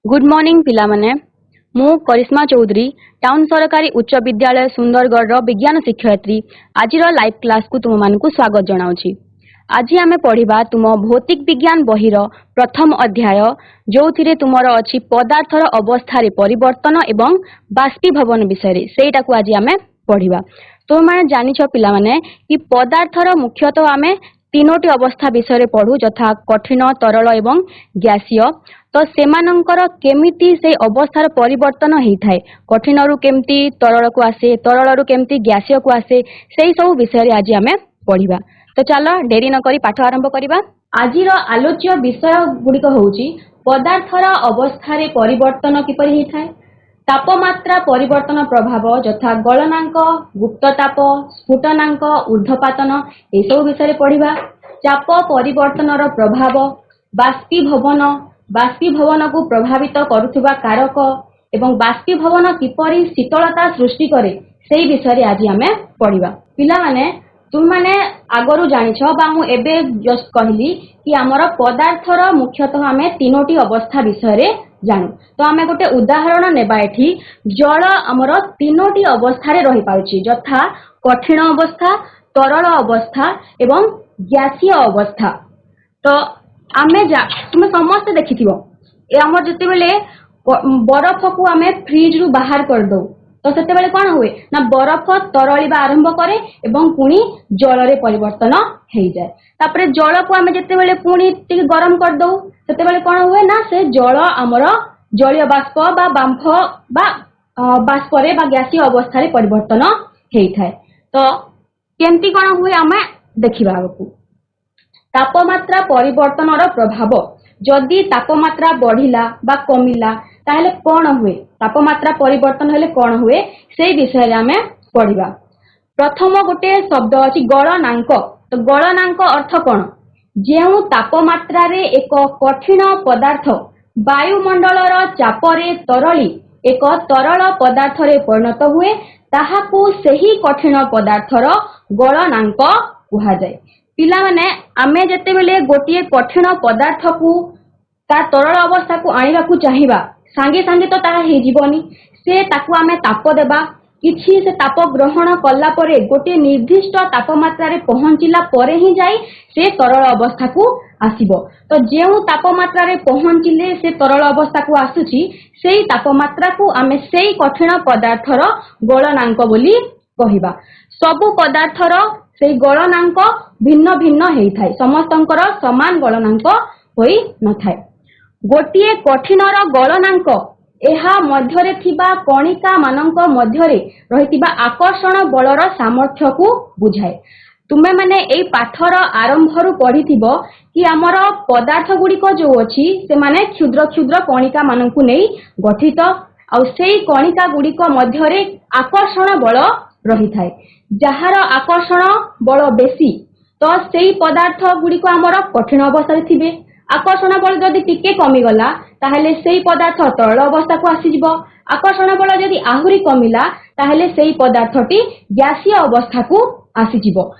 Good morning पिला माने मु करिश्मा चौधरी टाउन सरकारी उच्च विद्यालय सुंदरगढ़ विज्ञान शिक्षयित्री आज लाइव क्लास को तुम मानकु स्वागत जनाउछि। आज आमे पढ़िबा तुम भौतिक विज्ञान बहिर प्रथम अध्याय जो थिरे तुमर अछि पदार्थर अवस्था रे परिवर्तन एवं बाष्पीभवन विषय रे सेटा को आज आमे पढ़िबा। तुम माने जानिछ पिला माने कि पदार्थर मुख्यतः आमे तीनोटी अवस्था विषय रे पढ़ू यथा कठिन तरल एवं गैसीय। तो सेमानंकर केमिति से अवस्थार परिवर्तन हेइथाय, कठिन रु केमिति तरल को आसे, तरल रु केमिति गैसीय को आसे, सेही सब विषय रे आज आमे पढ़िबा। तो चलो डेरी न करी पाठ आरंभ करिबा। आजिर आलोच्य विषय गुडिक होउची पदार्थर अवस्था रे परिवर्तन किपरि हेइथाय, तापमात्रा परिवर्तन प्रभाव यथा गलनांक, गुप्तताप, स्फुटनांक, ऊर्ध्वपातन ए सब विषय पढ़िबा। चाप परिवर्तनर प्रभाव, बाष्पीभवन, बाष्पीभवन को प्रभावित करुथुबा कारक एवं बाष्पीभवन किपरि शीतलता सृष्टि करे सेही विषय आज आमे पढ़िबा। पिला माने तुम माने आगरु जानिछ बा मु एबे जस्ट कहली कि हमर पदार्थर मुख्यतः आमे तीनोटी अवस्था विषय रे जानू। तो आमे गोटे उदाहरण नेबा एठी जल हमर तीनोटी अवस्था रे रहि पाउची यथा कठिन अवस्था, तरल अवस्था एवं गैसीय अवस्था। तो आमे तुम समस्त देखिथिबो ए हमर जते बेले बरफ को आमे फ्रिज रु बाहर कर दो तो सेते बेले कोन हुए ना बरफ तरलिबा आरंभ करे एवं पुनी जल रे परिवर्तन हेइ जाय। तापरे जल को आमे जते बेले पुनी टिके गरम कर दो सेते बेले कोन हुए ना से जल हमर जलीय बाष्प बा बांफ बा बाष्प रे बा गैसीय अवस्था रे परिवर्तन हेइ थाय। तो केमती कोन हुए आमे देखिबा आगु। तापमात्रा परिवर्तनर प्रभाव, जदि तापमात्रा बढ़िला बा कमिला ताहले कोन हुए, तापमात्रा परिवर्तन हेले कोन हुए सेही विषय रे आमे पढ़िबा। प्रथम गोटे शब्द अछि गलनांक। तो गलनांक अर्थ कोन, जेउ तापमात्रा रे एक कठिन पदार्थ वायुमंडलर चाप रे तरली एक तरल पदार्थ रे परिणत हुए ताहाकू सेही कठिन पदार्थर गलनांक कुहा जाय। पिला माने आमे जते बेले गोटिए कठिन पदार्थ को ता तरल अवस्था को आनिबा को चाहिबा सांगे सांगे तो ताहा हे जीवनी, से ताकू आमे ताप देबा, किछि से ताप ग्रहण कला परे गोटे निर्दिष्ट तापमात्रा रे पहुंचिला परे ही जाई से तरल अवस्था को आसीबो। तो जेउ तापमात्रा रे पहुंचिले से तरल अवस्था को आसुची सेही तापमात्रा को आमे सेही कठिन पदार्थर गलनांक बोली कहिबा। सबु पदार्थर सेही गलनांक भिन्न भिन्न हेइ थाय, समस्तंकर समान गलनांक होई न थाय। गोटिए कठिनर गलनांक एहा मध्यरे थिबा कणिका मानक मध्यरे रहितिबा आकर्षण बलर सामर्थ्य को बुझाए। तुमे माने एई पाठर आरंभरु पढ़िथिबो कि हमर पदार्थ गुडिक जो अछि से माने क्षुद्र क्षुद्र कणिका मानकु नै गठित आ सेई कणिका गुडिक मध्यरे आकर्षण बल रही थाए। जहार आकर्षण बल बेसी तो सेई पदार्थ गुडिक हमर कठिन अवस्था रे थिबे। आकर्षण बल जदि टिके कमी गला ताहले सेई पदार्थ तरल अवस्था को आसी जिवो। आकर्षण बल जदि आहुरी कमिला ताहले सेई पदार्थटी गैसीय अवस्था को आसी जिवो।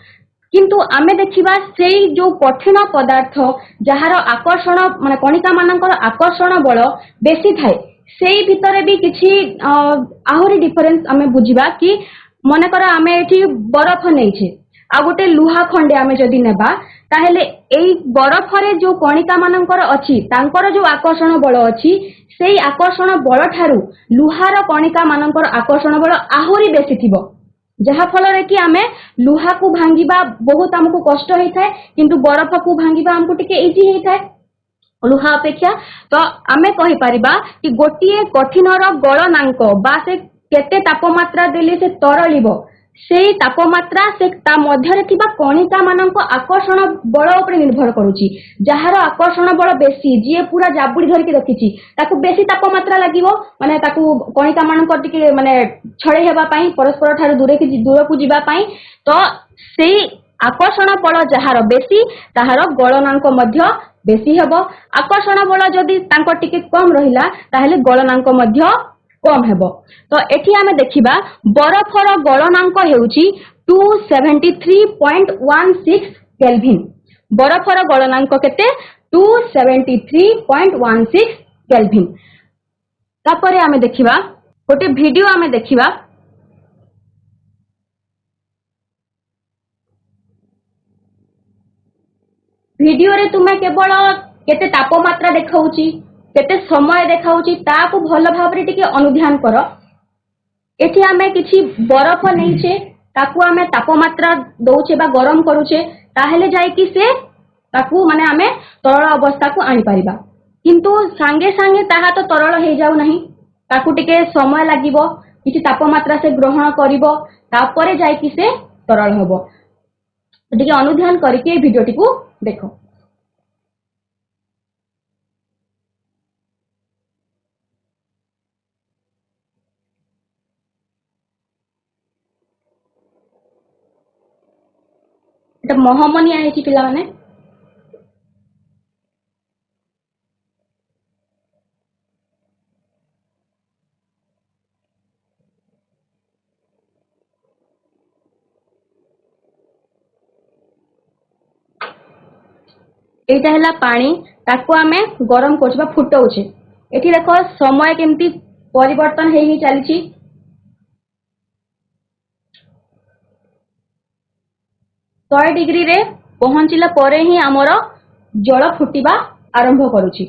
किंतु आमे देखिबा सेई जो कठिन पदार्थ जहार आकर्षण माने कणिका मानकर आकर्षण बल बेसी थाए सेई भितरे भी किछि आहुरी डिफरेंस आमे बुझिबा कि मने कर आमे एठी बरफ नैछे आ गोटे लुहा खंडे आमे जदि नेबा ताहले एई बरफ रे जो कणिका मानकर अछि तांकर जो आकर्षण बल अछि सेई आकर्षण बल ठारू लुहार कणिका मानकर आकर्षण बल आहुरी बेसी थिबो, जहा फल रे कि आमे लुहा को भांगिबा बहुत हमकु कष्ट हेइ थाए किंतु बरफ को भांगिबा हमकु टिके इजी हेइ थाए लुहा अपेक्षा। तो आमे कहि परिबा कि गोटिए कठिनर गलनांक बा से केते तापमात्रा देले से तरलिबो सेई तापमात्रा से ता मध्यरे थिबा कणिका मानक आकर्षण बल ऊपर निर्भर करूची। जहार आकर्षण बल बेसी जे पूरा जाबुडी धरि के रखिची ताकू बेसी तापमात्रा लागिवो, माने ताकू कणिका मानक टिके माने छळे हेबा पई परस्पर ठार दूर को जिबा पई। तो सेई आकर्षण बल जहार बेसी ताहार गलनांक मध्य बेसी हेबो। आकर्षण बल जदि तांको टिके कम रहिला ताहले गलनांक मध्य कम हेबो। तो एठी आमे देखिबा बरफर गलनांक हेउची 273.16 केल्विन। बरफर गलनांक केते 273.16 केल्विन। तापरे आमे देखिबा गोटे वीडियो आमे देखिबा। वीडियो रे तुमे केवल केते तापमात्रा देखाउची केते समय देखाउची ताकू भल भाबरे टिके अनुध्यान कर। एठी आमे किछि बरफ नैछे ताकू आमे तापमात्रा दउछे बा गरम करूछे ताहेले जाय कि से ताकू माने आमे तरल अवस्था को आनी परिबा। किंतु सांगे सांगे ताहा तो तरल हे जाउ नाही, ताकू टिके समय लागिबो, किछि तापमात्रा से ग्रहण करिवो तापरे जाय कि से तरल हबो। टिके अनुध्यान करके वीडियो टिकू देखो। एटा महमनी आइछि पिला माने। एटा हला पानी ताको आमे गरम करछबा फुटौछे। एठी देखो समय केमती परिवर्तन हेई चलीछि। 100 डिग्री रे पहुंचिला परे ही हमर जल फुटिबा आरंभ करूछि।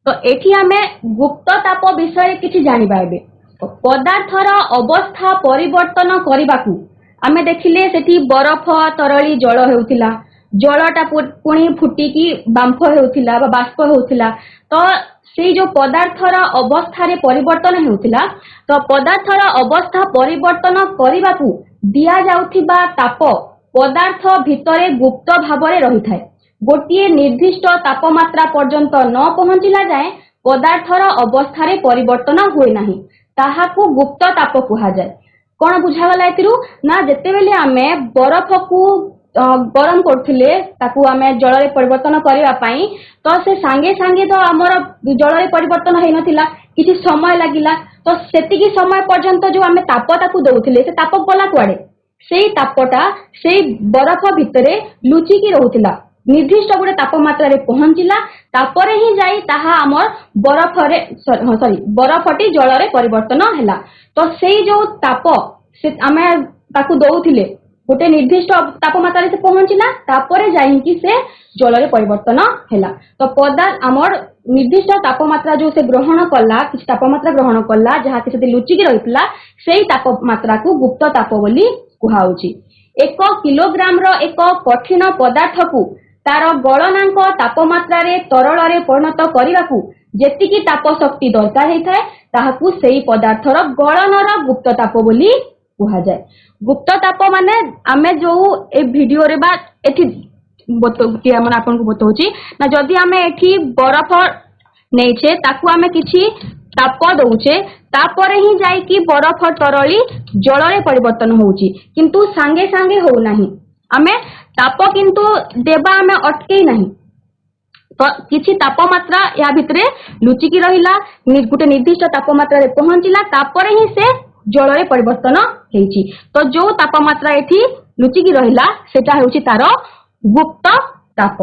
तो एठी आमे गुप्त ताप विषय किछि जानिबा एबे। तो पदार्थर अवस्था परिवर्तन करिबाकू आमे देखिले सेठी बरफ तरली जल हेउथिला, जलटा पुणी फुटिकी बांफ हेउथिला बा बाष्प हेउथिला। तो सेई जो पदार्थर अवस्था रे परिवर्तन हेउथिला, तो पदार्थर अवस्था परिवर्तन करिबाकू दिया जाउथिबा ताप पदार्थ भितरे गुप्त भावरे रही थाए। गोटिए निर्दिष्ट तापमात्रा पर्यंत न पहुंचिला जाए पदार्थर अवस्था रे परिवर्तन हुए नाही, ताहाकू गुप्त ताप कुहा जाए। कोन बुझागला एतिरु ना जेतेबेले आमे बरफ को गरम करथिले ताकू आमे जल रे परिवर्तन करिवा पई, तो से सांगे सांगे तो हमर जल रे परिवर्तन हेइ नथिला, किछि समय लागिला। तो सेतिकी समय पर्यंत जो आमे ताप ताकू दउथिले से ताप गला कुआडे, सेई तापटा सेई बरफ भितरे लुचिकी रहुथिला। निर्दिष्ट गोटे तापमात्रा रे पहुंचिला तापरे ही जाई ताहा हमर बरफ रे बरफटी जल रे परिवर्तन हैला। तो सेई जो ताप से आमे ताकू दउथिले गोटे निर्दिष्ट तापमात्रा रे से पहुंचिला तापरे जाई कि से जल रे परिवर्तन हैला। तो पदार्थ हमर निर्दिष्ट तापमात्रा जो से ग्रहण कला, किछ तापमात्रा ग्रहण कला जहा कि से लुचिकी रहितला, सेई तापमात्रा को गुप्त ताप बोली कुहाउची। 1 किलोग्राम रो एक कठिन पदार्थ को तार गलनांक तापमात्रा रे तरल रे परिणत करिवाकू जेतिकी ताप शक्ति दरकार हेइथाय ताहाकू सेई पदार्थर गलनर गुप्त ताप बोली कुहा जाय। गुप्त ताप माने आमे जो ए वीडियो रे बा एठी बतौती हमन आपन को बतौची ना, जदी आमे एठी बरफ नेछे ताकू आमे किछि ताप दउचे तापरे ही जाई कि बरफ तरली जल रे परिवर्तन होउची, किंतु सांगे सांगे हो नाही। आमे ताप किंतु देबा आमे अटके नाही। तो किछि तापमात्रा या भितरे लुचिकी रहिला, गुटे निर्दिष्ट तापमात्रा रे पहुंचिला तापरे ही से जल रे परिवर्तन हेइची। तो जो तापमात्रा एठी लुचिकी रहिला सेटा हेउची तार गुप्त ताप।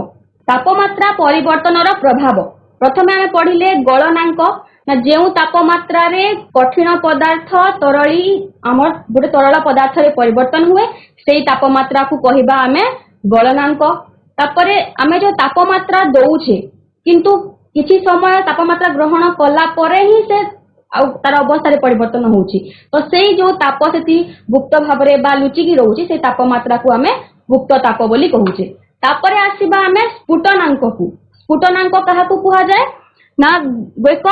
तापमात्रा परिवर्तनर प्रभाव प्रथमे आमे पढिले गलनांक ना, जेउ तापमात्रा रे कठिन पदार्थ तरली हमर गोटे तरल पदार्थ रे परिवर्तन हुए सेई तापमात्रा को कहिबा आमे गलनांक। तापरे आमे जो तापमात्रा दउछे किंतु किछि समय तापमात्रा ग्रहण कला परे ही से तार अवस्था रे परिवर्तन होउची, तो सेई जो ताप सेति गुप्त भाबरे बा लुचिकी रहउची से तापमात्रा को आमे गुप्त ताप बोली कहूचे। तापरे आसीबा आमे स्फुटनांक को। स्फुटनांक काहाकू कुहा जाय ना, एक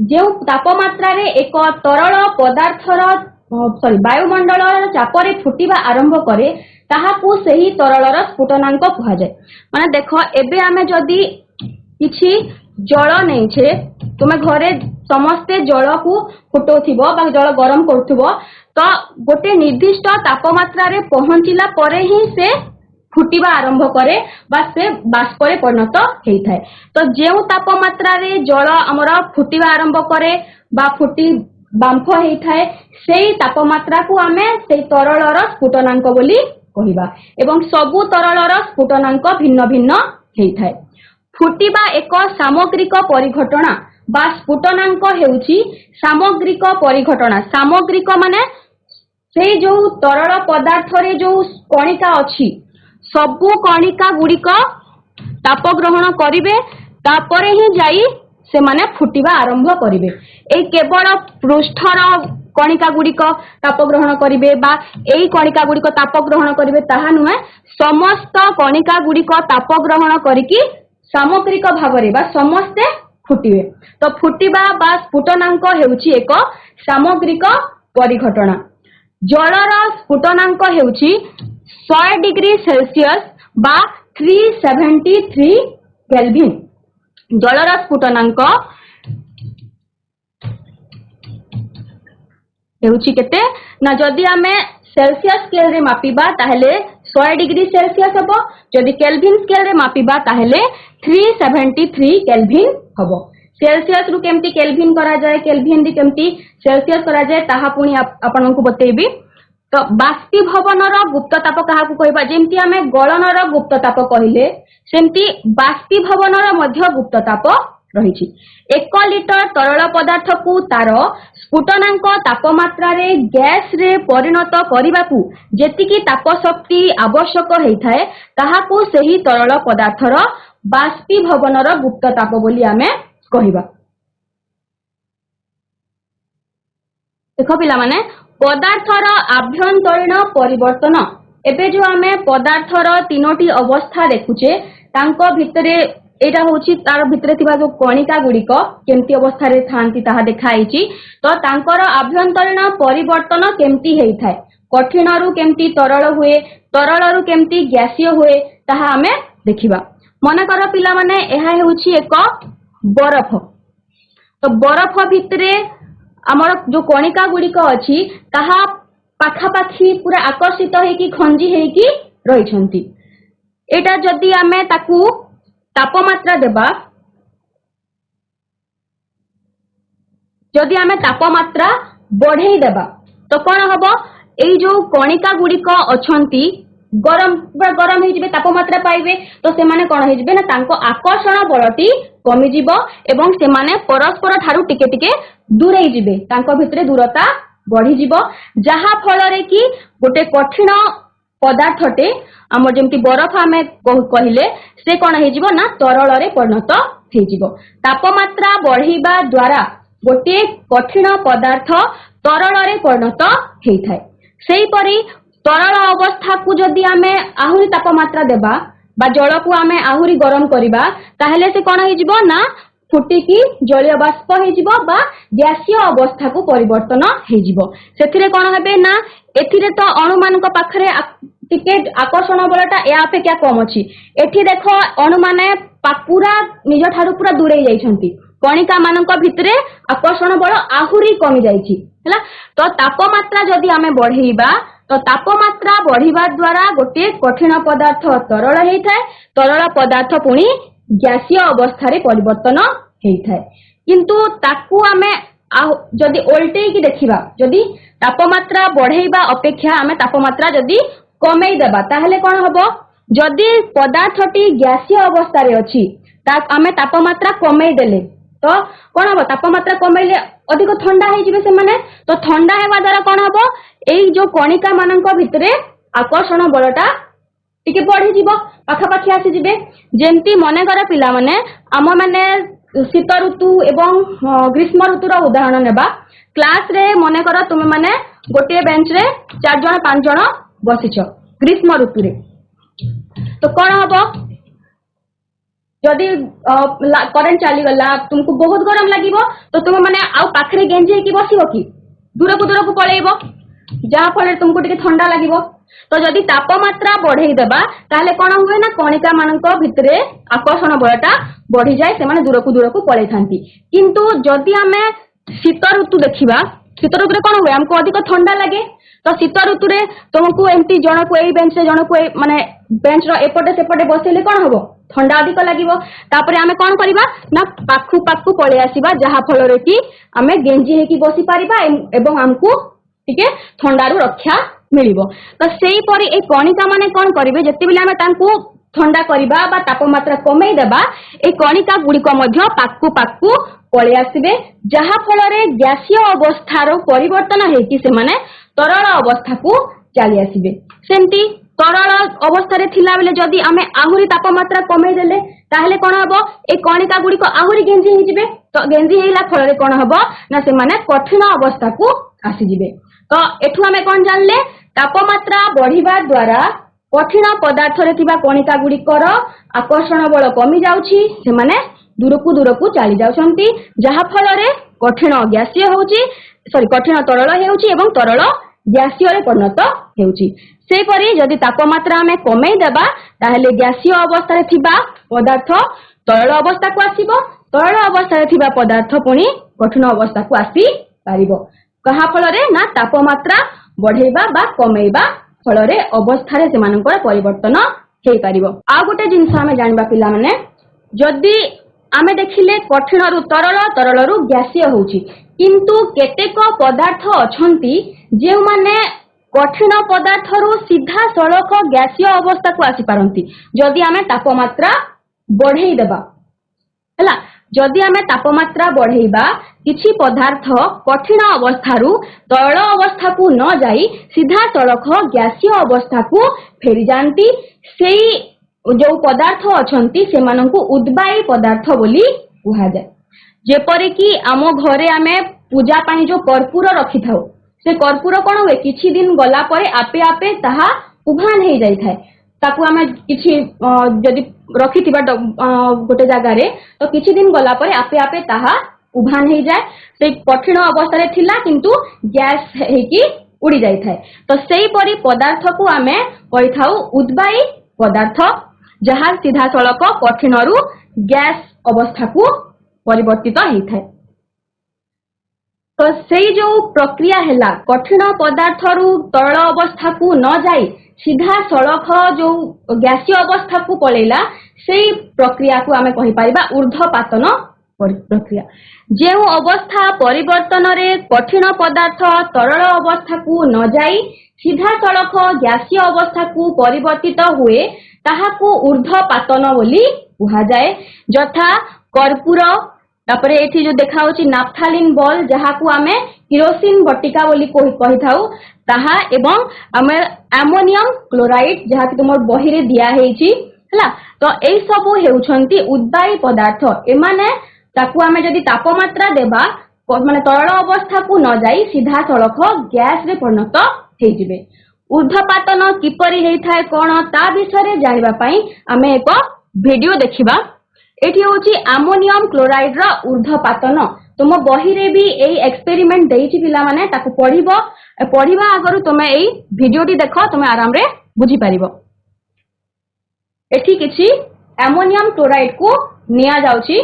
जो तापमात्रा रे एक तरल पदार्थर वायुमंडल चापरे फुटिबा आरंभ करे ताहाकू सेही तरलर स्फुटनांक कुहा जाय। माने देखो एबे आमे जदी किछि जल नेछे, तुमे घरे समस्ते जल को फुटौथिबो बा जल गरम करथिबो, तो गोटे निर्दिष्ट तापमात्रा रे पहुंचिला परे ही से फुटिबा आरंभ करे बा से बाष्प रे परिणत हेइथाय। तो जेउ तापमात्रा रे जल हमर फुटिबा आरंभ करे बा फुटी बांफ हेइथाय सेई तापमात्रा को आमे सेई तरलर स्फुटनांक बोली कहिबा। एवं सबु तरलर स्फुटनांक भिन्न भिन्न हेइथाय। फुटिबा एक सामग्रिक परिघटना बा स्फुटनांक हेउची सामग्रिक परिघटना। सामग्रिक माने से जो तरल पदार्थ रे जो कणिका अछि सबु कणिका गुड़िक ताप ग्रहण करिवे तापरे ही जाई से माने फुटिबा आरंभ करिवे। ए केवल पृष्ठर कणिका गुड़िक ताप ग्रहण करिवे बा एई कणिका गुड़िक ताप ग्रहण करिवे ताहा नुहे, समस्त कणिका गुड़िक ताप ग्रहण करिकी सामग्रिक भावरे बा समस्ते फुटिवे। तो फुटिबा बा स्फुटनांक हेउची एक सामग्रिक परिघटना। जलर स्फुटनांक हेउची 100 डिग्री सेल्सियस बा 373 केल्विन। जलर स्फुटनांक हेउची केते ना जदि आमे सेल्सियस स्केल रे मापिबा ताहेले 100 डिग्री सेल्सियस हबो, जदि केल्विन स्केल रे मापिबा ताहेले 373 केल्विन हबो। सेल्सियस रु केमती केल्विन करा जाए, केल्विन दी केमती सेल्सियस करा जाए ताहा पुनी आपनकु बतेइबी। तो बाष्पीभवनर गुप्त ताप काहाकु कहबा, जेमती आमे गलनर गुप्त ताप कहिले सेमती बाष्पीभवनर मध्य गुप्त ताप रहिछि। 1 लिटर तरल पदार्थ को तार स्फुटनांक तापमात्रा रे गैस रे परिणत करिबाकू जेतिकी ताप शक्ति आवश्यक हेइथाय ताहाकू सेही तरल पदार्थर बाष्पीभवनर गुप्त ताप बोली आमे कहिबा। देखो पिला माने पदार्थर आभ्यंतरीण परिवर्तन। एबे जो आमे पदार्थर तीनोटी अवस्था देखुचे तांको भितरे एटा होची तार भितरे थिबा जो कणिका गुड़िक केमती अवस्था रे थांती ताहा देखाइची। तो तांकर आभ्यंतरीण परिवर्तन केमती हेइथाय, कठिन रु केमती तरल हुए, तरल रु केमती गैसीय हुए ताहा आमे देखिबा। मन कर पिला माने एहा हेउची एक बरफ। तो बरफ भितरे आमर जो कणिका गुड़िक अछि ताहा पाखापाखी पूरा आकर्षित हेकी खंजी हेकी रहिछंती। एटा जदि आमे ताकू तापमात्रा देबा, जदि आमे तापमात्रा बढ़ेई देबा तो कौन हबो, एई जो कणिका गुड़िक अछंती गरम गरम हो जिबे, तापमात्रा पाइबे तो से माने कोन हो जिबे ना तांको आकर्षण बलटी कमी जिवो एवं से माने परस्पर ठारू टिके टिके दूरेई जिबे, तांको भितरे दूरता बढ़ी जिवो, जहा फल रे कि गोटे कठिन पदार्थटे आम जेमती बरफ आमे कहिले से कोन हो जिवो ना तरल रे परिणत हो जिवो। तापमात्रा बढ़ीबा द्वारा गोटे कठिन पदार्थ तरल रे परिणत हेइथाय। सेही परी तरल अवस्था को जदि आमे आहुरी तापमात्रा देबा बा जल को आमे आहुरी गरम करिबा ताहेले से कोन हो जिवो ना फुटिकी जलीय बाष्प हो जिवो बा गैसीय अवस्था को परिवर्तन हो जिवो। सेथिरे कोन हेबे ना एथिरे तो अणु मानक पाखरे टिके आकर्षण बलटा या अपेक्षा कम अछि। एठी देखो अणु माने पूरा निज ठारू पूरा दूरे जाइछंती, कणिका मानक भितरे आकर्षण बल आहुरी कमी जाइछि हैला। तो तापमात्रा जदि आमे बढ़ेइबा तो तापमात्रा बढ़िबा द्वारा गोटे कठिन पदार्थ तरल हेइथाय, तरल पदार्थ पुणी गैसीय अवस्था रे परिवर्तन हेइथाय। किंतु ताकू आमे जदि उल्टेई की देखिबा, जदि तापमात्रा बढ़ेइबा अपेक्षा आमे तापमात्रा जदि कमेई देबा ताहेले कोन हबो, जदि पदार्थटी गैसीय अवस्था रे अछि ता आमे तापमात्रा कमेई देले तो कोन हबो, तापमात्रा कमेइले अधिक ठंडा हे जिवे से माने। तो ठंडा हेबा द्वारा कोन हबो, एई जो कणिका मानक भितरे आकर्षण बलटा टिके बढ़ी जिवो, पाखापाखी आसी जिवे। जेमती मने कर पिला माने आम माने शीत ऋतु एवं ग्रीष्म ऋतुर उदाहरण नेबा। क्लास रे मने कर तुमे माने गोटे बेंच रे 4 जण 5 जण बसिछ ग्रीष्म ऋतु रे, तो कोन हबो, जदि करेंट चली गला तुमको बहुत गरम लागिवो तो तुम माने आउ पाखरे गेंजी की बसिबो कि दूर को पळेइबो, जहा फल तुमको टिके ठंडा लागिवो। तो जदि तापमात्रा बढ़ेई देबा ताहले कोन हुए ना कणिका मानक भितरे आकर्षण बलटा बढ़ी जाए, से माने दूर को पळेइ थांती। किंतु जदि आमे शीत ऋतु देखिबा, शीत ऋतु रे कोन हुए, हमको अधिक ठंडा लागे। तो शीत ऋतु रे तुमको एमती जण को एई बेंच से जण को माने बेंच रो एपटे सेपटे बसेले कोन हबो, ठंडा अधिक लागिवो। तापरे आमे कोन करिबा ना पाखु पाखु पळे आसीबा, जहा फल रे कि आमे गेंजी हेकी बसी पारिबा एवं हमको टिके ठंडारू रक्षा मिलिबो। तो सेही परी ए कणिका माने कोन करिवे, जति बेले आमे तांको ठंडा करबा बा तापमात्रा कमई देबा ए कणिका गुड़िक मध्य पाकु पाकु पळै आसीबे जहा फल गैसीय अवस्थार परिवर्तन हेकि से माने तरल अवस्था को चली आसीबे। सेमती तरल अवस्था रे थिला बेले जदी आमे आहुरी तापमात्रा कमई देले ताहले कोन हबो ए कणिका गुड़िक आहुरी गेंजी हे जिबे। तो गेंजी हेला फल रे कोन हबो ना से माने कठिन अवस्था को आसी जिबे। तो एठु आमे कोन जानले तापमात्रा बढ़िबा द्वारा कठिन पदार्थ रे थिबा कणिका गुड़िकर आकर्षण बल कमी जाउछि से माने दूर को चली जाउछंती जहा फल रे कठिन गैसीय होउछि कठिन तरल हेउछि एवं तरल गैसीय रे परिणत हेउछि। से परि जदि तापमात्रा आमे कमई देबा ताहेले गैसीय अवस्था रे थिबा पदार्थ तरल अवस्था को आसीबो तरल अवस्था रे थिबा पदार्थ पुनी कठिन अवस्था को आसी पारिबो कहा फल रे ना तापमात्रा बढ़ेबा बा कमईबा फल रे अवस्था रे सेमानकर परिवर्तन हेई पारिबो। आ गोटे जिंस आमे जानिबा पिला माने जदि आमे देखिले कठिन रु तरल तरल रु गैसीय होउछि किंतु केतेक पदार्थ अछंती जे माने कठिन पदार्थ रु सीधा सड़क गैसीय अवस्था को आसी पारंती जदि आमे तापमात्रा बढ़ेई देबा हला। जदि आमे तापमात्रा बढ़ेइबा किछि पदार्थ कठिन अवस्था रु तरल अवस्था को न जाई सीधा सड़क गैसीय अवस्था को फेरी जानती सेई जो पदार्थ अछंती सेमानंकु उद्बायी पदार्थ बोली कुहा जाय। जेपरि कि आमो घरे आमे पूजा पानी जो कर्पूर रखि थाउ से कर्पूर कोन होय किछि दिन गला परे आपे आपे ताहा उभान हे जाय थाय ताकू आमे किछि जदि रखिथिबा गोटे जगह रे तो किछि दिन गला परे आपे आपे ताहा उभान हे जाय से कठिन अवस्था रे थिला किंतु गैस हे कि उड़ी जाय थाय। तो सेही परि पदार्थ को आमे कहि थाउ उद्बायी पदार्थ जहा सीधा सड़क कठिन रु गैस अवस्था को परिवर्तित हेई थाय। तो सेही जो प्रक्रिया हैला कठिन पदार्थ रु तरल अवस्था को न जाई सीधा सड़क जो गैसीय अवस्था को पळेला सेही प्रक्रिया को आमे कहि परिबा ऊर्ध्वपातन प्रक्रिया। जे अवस्था परिवर्तन रे कठिन पदार्थ तरल अवस्था को न जाई सीधा सड़क गैसीय अवस्था को परिवर्तित हुए ताहाकू ऊर्ध्वपातन बोली कुहा जाए। जथा कर्पूर तापरे एठी जो देखा होची नाफ्थालिन बॉल जहाकू आमे किरोसिन बटिका बोली कहि थाउ ताहा एवं आमे अमोनियम क्लोराइड जहा कि तुमर बही रे दिया हेची हला। तो एई सब हेउछंती उद्बायी पदार्थ एमाने ताकू आमे जदी तापमात्रा देबा माने तरल अवस्था को न जाई सीधा सड़क गैस रे परिणत हे जिवे। ऊर्ध्वपातन किपरि हेई थाए कोन ता विषय जानिबा पई आमे एक वीडियो देखिबा। एठी होची अमोनियम क्लोराइड रा ऊर्ध्वपातन तुम बही रे भी एई एक्सपेरिमेंट देइछि पिला माने ताकू पढिबा आगरु तुमे एई वीडियोटी देखो तुमे आराम रे बुझी पारिबो। एठी किछि अमोनियम क्लोराइड को निया जाउछि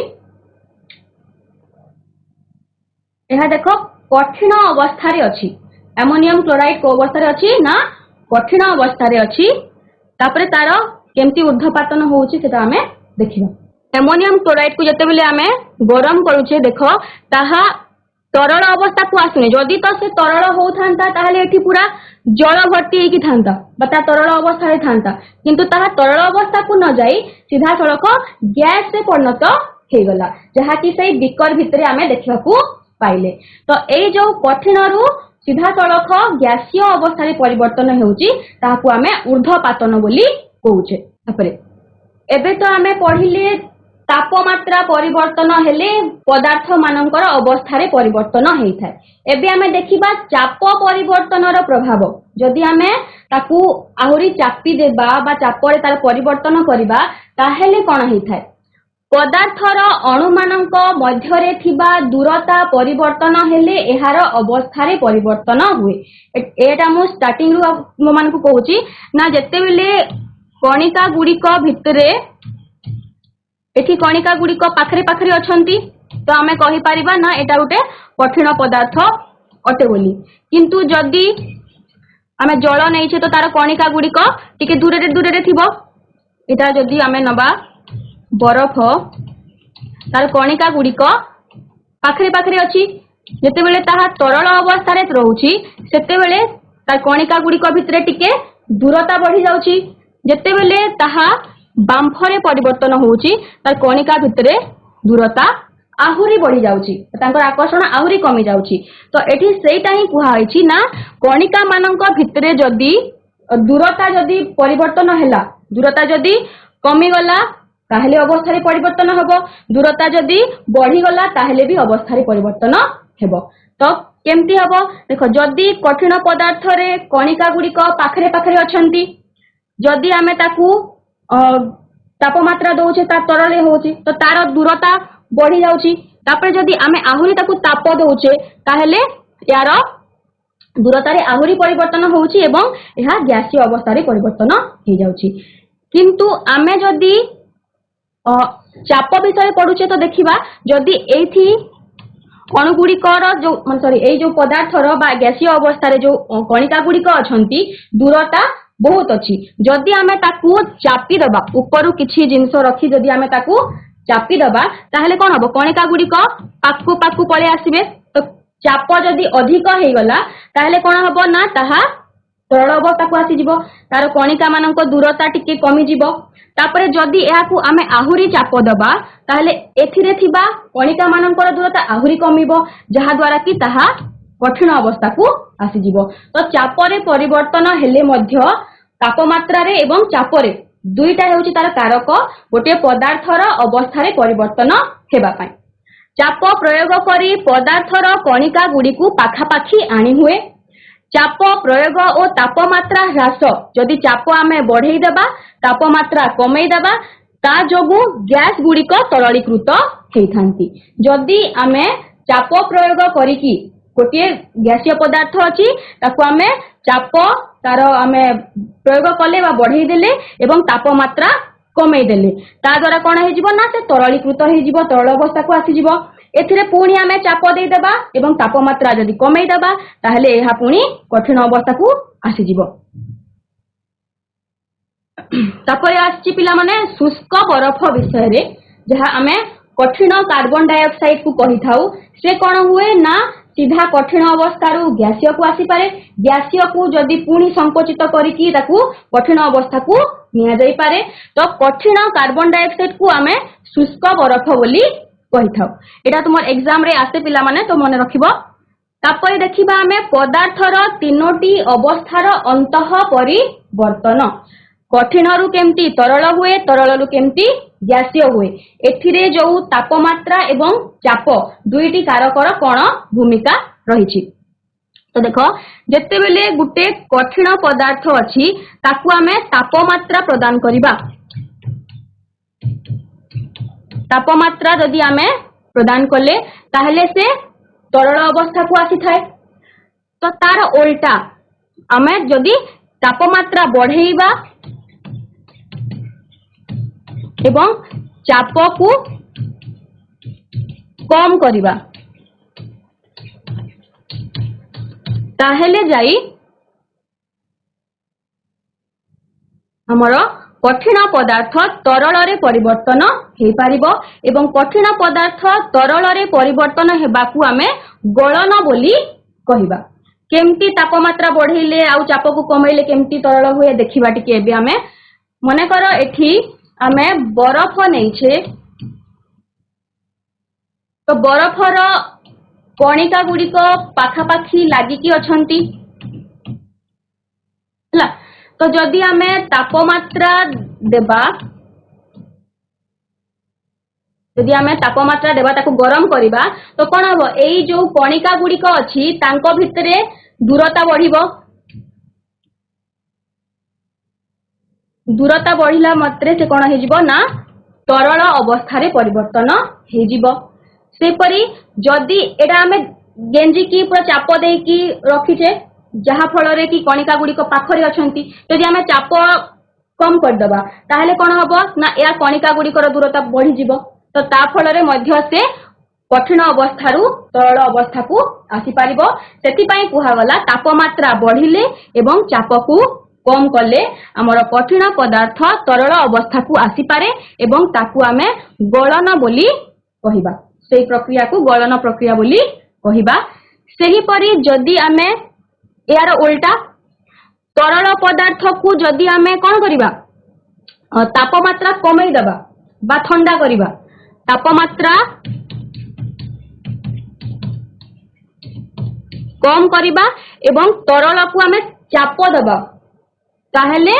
एहा देखो कठिन अवस्था रे अछि अमोनियम क्लोराइड को अवस्था रे अछि ना कठिन अवस्था रे अछि। तापरे तार केमती ऊर्ध्वपातन होउछि सेटा हमें देखिबा। अमोनियम क्लोराइड को जते बेले हमें गरम करूछे देखो ताहा तरल अवस्था को आसुने जदि तो से तरल होथांता ताहले एठी पूरा जल भर्ती हेकी थांता बता तरल अवस्था रे थांता किंतु ताहा तरल अवस्था को न जाई सीधा सड़क गैस से परिणत हे गला जहा कि सही बिकर भितरे हमें देखिबा को पाइले। तो एई जो कठिन रु सीधा सड़क गैसीय अवस्था रे परिवर्तन हेउची ताहाकू हमें ऊर्ध्वपातन बोली कहूचे। तापरे एबे तो हमें पढिले तापमात्रा परिवर्तन हेले पदार्थ मानकर अवस्था रे परिवर्तन हेई थाए। एबे हमें देखिबा चाप परिवर्तन रो प्रभाव जदि हमें ताकू आहुरी चापी देबा बा चाप रे तार परिवर्तन करिबा ताहेले कोन हेई थाए पदार्थर अणु मानक मध्य रे थिबा दूरता परिवर्तन हेले एहार अवस्था रे परिवर्तन हुए। एटा मु स्टार्टिंग रु मो मान को कहूची ना जत्ते बेले कणिका गुड़िक भितरे एठी कणिका गुड़िक पाखरे पाखरे अछंती तो आमे कहि परिबा ना एटा गुटे कठिन पदार्थ अटे बोली किंतु जदी आमे जल नैछे तो तार कणिका गुड़िक टिके दूरे रे थिबो। एटा जदी आमे नबा बरफ तार कणिका गुड़िक पाखरे पाखरे अछि जते बेले ताहा तरल अवस्था रे रहउची सेते बेले तार कणिका गुड़िक भितरे टिके दूरता बढ़ी जाउची जते बेले ताहा बांफरे परिवर्तन होउची तार कणिका भितरे दूरता आहुरी बढ़ी जाउची तांकर आकर्षण आहुरी कमी जाउची तो एठी सेटा ही कुहा होईची ना कणिका मानक भितरे जदी दूरता जदी परिवर्तन हैला दूरता जदी कमी गला ताहले अवस्था रे परिवर्तन हबो दूरता जदी बढ़ी गला ताहले भी अवस्था रे परिवर्तन हेबो तो केमती हबो देखो जदी कठिन पदार्थ रे कणिका गुडी को पाखरे पाखरे अछंती जदी आमे ताकू तापमात्रा दउचे ता तरले होची तो तार दूरता बढ़ी जाउची तापर जदी आमे आहुरी ताकू ताप दउचे ताहले यार दूरता रे आहुरी परिवर्तन होउची एवं यह गैसीय अवस्था रे परिवर्तन हे जाउची किंतु आमे जदी चाप विषय पढुचे तो देखिबा जदी एथि अणुगुड़िकर जो सॉरी ए जो पदार्थर बा गैसीय अवस्था रे जो कणिका गुड़िक अछंती दूरता बहुत अच्छी जदि आमे ताकू चापी दबा ऊपर किछि जिंस रखी जदि आमे ताकू चापी दबा ताहले कोन हबो कणिका गुड़िक पाकू पाकू पळे आसीबे तो चाप जदि अधिक हे गला ताहले कोन हबो ना ताहा तरल अवस्था को आसी जिवो तार कणिका मानक दूरता टिके कमी जिवो तापरे जदि एहाकू आमे आहुरी चाप दबा ताहले एथिरे थिबा कणिका मानकर दूरता आहुरी कमिबो जहा द्वारा कि ताहा कठिन अवस्था को आसी जिवो तो चापरे परिवर्तन हेले मध्य तापमात्रा रे एवं चापरे दुईटा हेउची तार कारक गोटे पदार्थर अवस्था रे परिवर्तन हेबा पई चाप प्रयोग करी पदार्थर कणिका गुडी को पाखापाखी आनी हुए चाप प्रयोग और तापमात्रा ह्रास जदि चाप आमे बढ़ई देबा तापमात्रा कमई देबा ता जोगु गैस गुड़िक तरलीकृत हेइथांती जदि आमे चाप प्रयोग करिकी गोटे गैसीय पदार्थ अछि ताकू आमे चाप तार आमे प्रयोग कले बा बढ़ई देले एवं तापमात्रा कमई देले ता द्वारा कोन हे जिवो ना से तरलीकृत हे जिवो तरल अवस्था को आसी जिवो एथिरे पुणी आमे चाप दे देबा एवं तापमात्रा जदि कमई देबा ताहले एहा पुणी कठिन अवस्था को आसी जिवो तापर आछि पिला माने शुष्क बरफ विषय रे जहा आमे कठिन कार्बन डाइऑक्साइड को कहि थाउ से कोन हुए ना सीधा कठिन अवस्था रु गैसीय को आसी पारे गैसीय को जदि पुणी संकोचित करिकी ताकू कठिन अवस्था को निया जाई पारे तो कठिन कार्बन डाइऑक्साइड को आमे शुष्क बरफ बोली कहि थाउ एटा तुमर एग्जाम रे आसे पिला माने तो मने रखिबो तापर देखिबा आमे पदार्थर तीनोटी अवस्थार अंतः परिवर्तन कठिन रु केमती तरल हुए तरल रु केमती गैसीय हुए एथिरे जो तापमात्रा एवं चाप दुईटी कारकर कोन भूमिका रहिछि तो देखो जेते बेले गुटे कठिन पदार्थ अछि ताकू आमे तापमात्रा प्रदान करिबा तापमात्रा जदि आमे प्रदान कले ताहले से तरल अवस्था को आसी थाए तो तार उल्टा आमे जदि तापमात्रा बढ़ेइबा एवं चाप को कम करिबा ताहले जाई हमर कठिन पदार्थ तरल रे परिवर्तन हे पारिबो एवं कठिन पदार्थ तरल रे परिवर्तन हेबाकू आमे गलन बोली कहिबा केमती तापमात्रा बढ़ेले आउ चाप को कमेले केमती तरल हुए देखिबा टिके एबे आमे मने कर एठी आमे बरफ नैछे तो बरफर कणिका गुड़िक पाखापाखी लागिकी अछंती हला तो जदि आमे तापमात्रा देबा जदि आमे तापमात्रा देबा ताको गरम करिबा तो कोन हबो एई जो कणिका गुड़िक अछि तांको भितरे दूरता बढ़िबो दूरता बढ़िला मात्रे से कोन हे जिवो ना तरल अवस्था रे परिवर्तन हे जिवो सेपरी जदि एडा आमे गेंजी की पूरा चाप दे की रखिछे जहा फल रे की कणिका गुड़ी को पाखरे अछंती जदि आमे चाप कम कर दबा ताहले कोन हबो ना या कणिका गुड़ी को दूरता बढ़ी जिवो तो ता फल रे मध्य से कठिन अवस्था रु तरल अवस्था को आसी पारिबो सेति पई कुहा गला तापमात्रा बढ़िले एवं चाप को कम कले हमर कठिन पदार्थ तरल अवस्था को आसी पारे एवं ताकू आमे गलन बोली कहिबा सेही प्रक्रिया को गलन प्रक्रिया बोली कहिबा सेही परी जदि आमे यार उल्टा तरल पदार्थ को जदि आमे कोन करिबा तापमात्रा कमई दबा बा ठंडा करिबा तापमात्रा कम करिबा एवं तरल को आमे चाप दबा ताहेले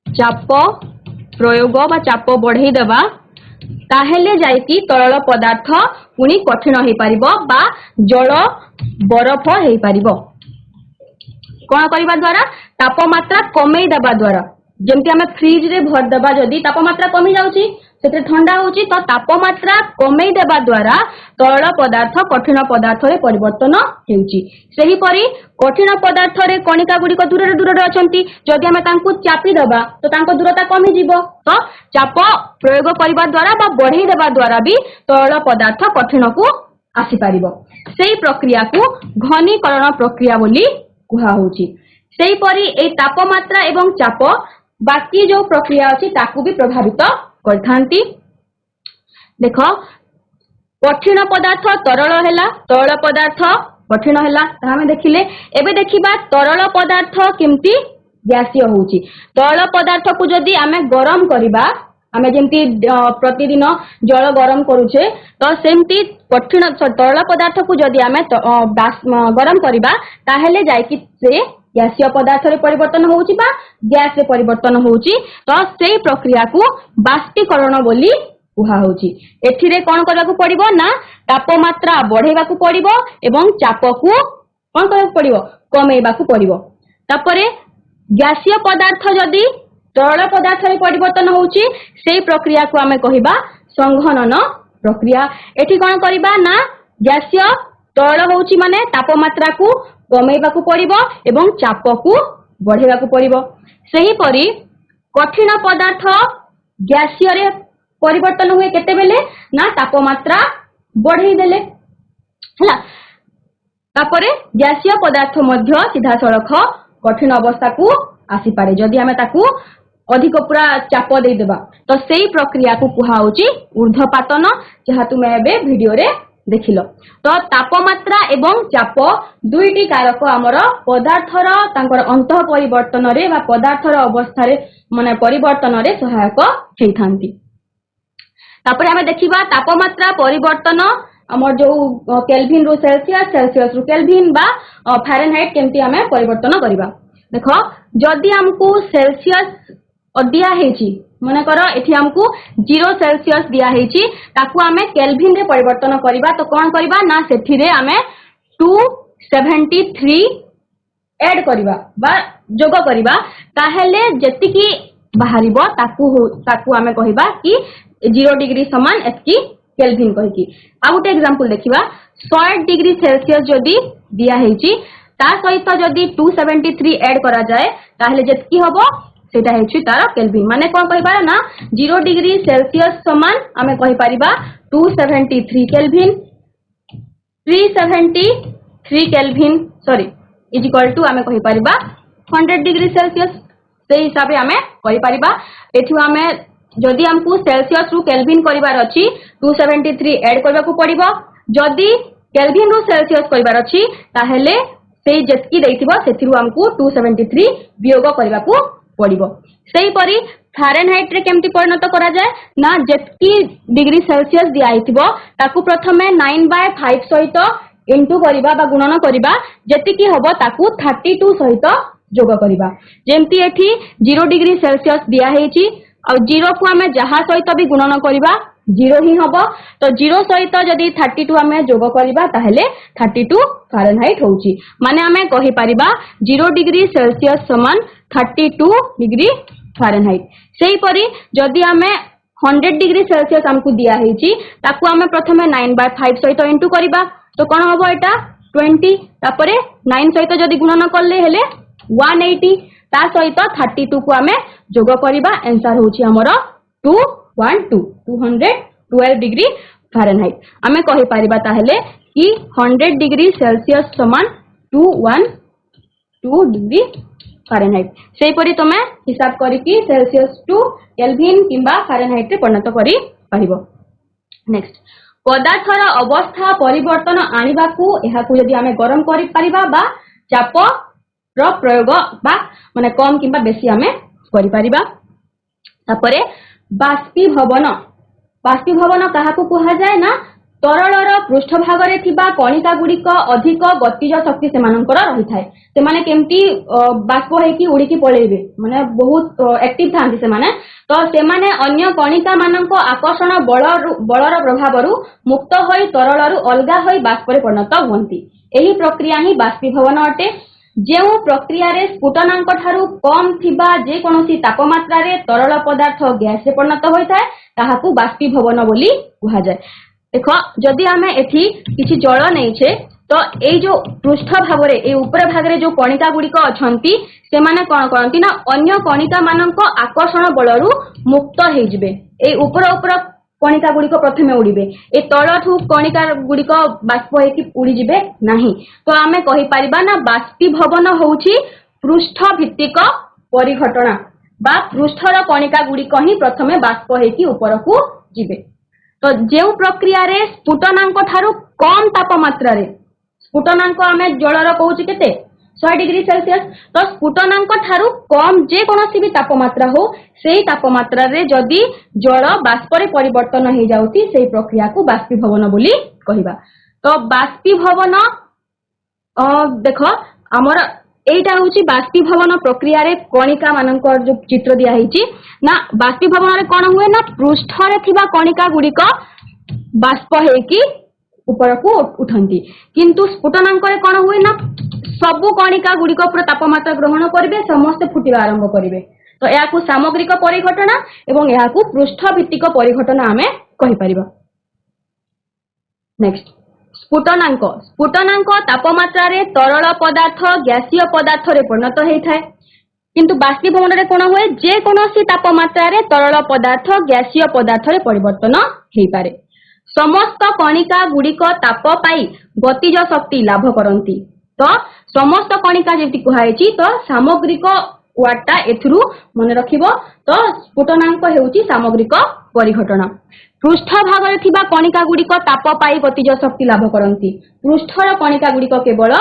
चाप प्रयोग बा चाप बढ़ई दबा ताहेले जायकी तरल पदार्थ पुनी कठिन हेई परिबो बा जल बरफ हेई परिबो कोन करिबा द्वारा तापमात्रा कमई दबा द्वारा जेमति हमें फ्रिज रे भर दबा जदी तापमात्रा कमी जाउची सेते ठंडा होउची तो तापमात्रा कमई देबा द्वारा तरल पदार्थ कठिन पदार्थ रे परिवर्तन हेउची सेही परी कठिन पदार्थ रे कणिका गुडी को दूर दूर अछंती जदी हमें तांकु चापी दबा तो तांको दूरता कमी जीवो तो चाप प्रयोग करिबा द्वारा बा बढ़ई देबा द्वारा भी तरल पदार्थ कठिन को आसी परिबो सेही प्रक्रिया को घनीकरण प्रक्रिया बोली कुहा होउची सेही परी ए तापमात्रा एवं चाप बाकी जो प्रक्रिया अछि ताकू भी प्रभावित करथांती देखो कठिन पदार्थ तरल हैला तरल पदार्थ कठिन हैला ता हमें देखिले एबे देखिबा तरल पदार्थ केमती गैसीय होउची तरल पदार्थ को जदी हमें गरम करिबा हमें जेमती प्रतिदिन जल गरम करूछे तो सेमती कठिन तरल पदार्थ को जदी हमें गरम करिबा ताहेले जायकी से गैसीय पदार्थ रे परिवर्तन होउची बा गैस रे परिवर्तन होउची तो सेही प्रक्रिया को बाष्पीकरण बोली कुहा होउची एथिरे कोन करबाकू पड़िबो ना तापमात्रा बढ़ेबाकू पड़िबो एवं चाप को कोन करबाकू पड़िबो कमेबाकू पड़िबो तापरे गैसीय पदार्थ जदी तरल पदार्थ रे परिवर्तन होउची सेही प्रक्रिया को हमें कहिबा संघनन प्रक्रिया एठी कोन करबा ना गैसीय तरल होउची माने तापमात्रा को कमेबाकू पड़िबो एवं चाप को बढ़ेबाकू पड़िबो सेही परी कठिन पदार्थ गैसीय रे परिवर्तन हुए केते बेले ना तापमात्रा बढ़ई देले हला तापरे गैसीय पदार्थ मध्य सीधा सड़क कठिन अवस्था को आसी पारे जदी हमें ताकू अधिक पूरा चाप दे देबा तो सेही प्रक्रिया को कुहा होची ऊर्ध्वपातन जहा तुमे एबे वीडियो रे देखिलो तो तापमात्रा एवं चाप दुईटी कारक आमर पदार्थर तांकर अंतः परिवर्तन रे बा पदार्थर अवस्था रे माने परिवर्तन रे सहायक हेइथांती तापर हमें देखिबा तापमात्रा परिवर्तन आमर जो केल्विन रु सेल्सियस सेल्सियस रु केल्विन बा फारेनहाइट केमती हमें परिवर्तन करिबा देखो जदी हमकू सेल्सियस दिया हेची मने करो एठी हमकू 0 सेल्सियस दिया हेची ताकू हमें केल्विन रे परिवर्तन करिबा तो कोन करिबा ना सेठी रे हमें 273 ऐड करिबा बा जोग करिबा ताहेले जेति की बाहरिबो ताकू हमें कहिबा कि 0 डिग्री समान एतकी केल्विन कहि की आ गुटे एग्जांपल देखिबा 100 डिग्री सेल्सियस जदी दिया हेची ता सहित जदी 273 ऐड करा जाए ताहेले जेतकी हबो सेटा हेची तार केल्विन माने कोन कहि पारा ना 0 डिग्री सेल्सियस समान हमें कहि परिबा 273 kelvin 373 kelvin sorry is equal to हमें कहि परिबा 100 डिग्री सेल्सियस से हिसाब रे हमें कहि परिबा एथु हमें जदी हमकू सेल्सियस रु केल्विन करिवार अछि 273 ऐड करबाकू पड़िबो जदी केल्विन रु सेल्सियस करिवार अछि ताहेले सेही जेतकी देइथिबो सेथिरु हमकू 273 वियोग करबाकू पड़िबो सेही परी फारेनहाइट रे केमती परिणत करा जाय ना जेतकी डिग्री सेल्सियस दिया आइथिबो ताकू प्रथमे 9/5 सहित इनटू करिबा बा गुणन करिबा जेतिकी हबो ताकू 32 सहित जोग करिबा जेमती एठी 0 डिग्री सेल्सियस दिया हेची और 0 को हमें जहा सहित भी गुणन करिबा 0 ही हबो तो 0 सहित जदी 32 हमें जोग करिबा ताहेले 32 फारेनहाइट होउची माने हमें कहि परिबा 0 डिग्री सेल्सियस समान 32 डिग्री फारेनहाइट सेही परी जदी हमें 100 डिग्री सेल्सियस हमकू दिया हेची ताकू हमें प्रथमे 9/5 सहित इनटू करिबा तो कोन हबो एटा 20 तापरे 9 सहित जदी गुणन करले हेले 180 ता सहित 32 को हमें जोग करिबा आंसर होची हमर 212 डिग्री फारेनहाइट हमें कहि परिबा ताहेले कि 100 डिग्री सेल्सियस समान 212 डिग्री फारेनहाइट सेही परी तमे हिसाब करी कि सेल्सियस टू केल्विन किंबा फारेनहाइट रे परिणत करि परिबो नेक्स्ट पदार्थर अवस्था परिवर्तन आनिबाकू एहाकू यदि हमें गरम करि परिबा बा चाप रो प्रयोग बा माने कम किंबा बेसी हमें करि परिबा। तापरे बाष्पीभवन, बाष्पीभवन काहाकू कुहा जाए ना तरलर पृष्ठभागरे थिबा कणिका गुड़िक अधिक गतिज शक्ति सेमानंकर रही थाए। सेमाने केमती बाष्प हेकी उड़ीकी पळेइबे माने बहुत एक्टिव थांती सेमाने, तो सेमाने अन्य कणिका मानक आकर्षण बलर प्रभावरु मुक्त होई तरलरु अलगा होई बाष्परे परिणत हुअंती। एही प्रक्रिया ही बाष्पीभवन अटे। जेउ प्रक्रिया रे स्फुटनांक ठारू कम थिबा जे कोनोसी तापमात्रा रे तरल पदार्थ गैस रे परिणत होई थाए ताहाकू बाष्पीभवन बोली कुहा जाय। देखो जदि आमे एठी किछि जल नैछे तो एई जो पृष्ठ भागरे ए ऊपर भागरे जो कणिका गुड़िक अछंती से माने कोन करंती ना अन्य कणिका मानक आकर्षण बलरु मुक्त हेइ जिवे। ए ऊपर ऊपर कणिका गुड़िक प्रथमे उड़िबे, ए तळठु कणिका गुड़िक बाष्प हेकि उड़ी जिवे नाही। तो आमे कहि परिबा ना बाष्पीभवन होउछि पृष्ठ भित्तिक परिघटना बा पृष्ठर कणिका गुड़िक ही प्रथमे बाष्प हेकि ऊपरकू जिवे। तो जेउ प्रक्रिया रे स्फुटनांक ठारू कम तापमात्रा रे, स्फुटनांक आमे जलर कहूछि केते 100 डिग्री सेल्सियस, तो स्फुटनांक ठारू कम जे कोनोसी भी तापमात्रा हो सेही तापमात्रा रे जदि जल बाष्प रे परिवर्तन हे जाउती सेही प्रक्रिया को बाष्पीभवन बोली कहिबा। तो बाष्पीभवन देखो हमर एटा होची बाष्पीभवन प्रक्रिया रे कणिका मानकर जो चित्र दिया हेची ना बाष्पीभवन रे कोन हुए ना पृष्ठ रे थिबा कणिका गुड़िक बाष्प हेकी ऊपर को उठंती, किंतु स्फुटनांक रे कोन हुए ना सबु कणिका गुड़िक पूरा तापमात्रा ग्रहण करिवे, समस्त फुटिबा आरंभ करिवे। तो याकू सामग्रिक परिघटना एवं याकू पृष्ठ भित्तिक परिघटना आमे कहि परिबा। नेक्स्ट स्फुटनांक, स्फुटनांक तापमात्रा रे तरल पदार्थ गैसीय पदार्थ रे परिणत हेइ थाए, किंतु बाष्पीभवन रे कोन हुए जे कोनोसी तापमात्रा रे तरल पदार्थ गैसीय पदार्थ रे परिवर्तन हेइ पारे। समस्त कणिका गुड़िक ताप पाई गतिज शक्ति लाभ करंती। तो समस्त कणिका जेति कुहायची तो सामग्रिक वाटा एथुरु मन रखिबो। तो स्फुटनांक हेउची सामग्रिक परिघटना। पृष्ठ भागरे थिबा कणिका गुड़िक ताप पाई गतिज शक्ति लाभ करंती। पृष्ठर कणिका गुड़िक केवल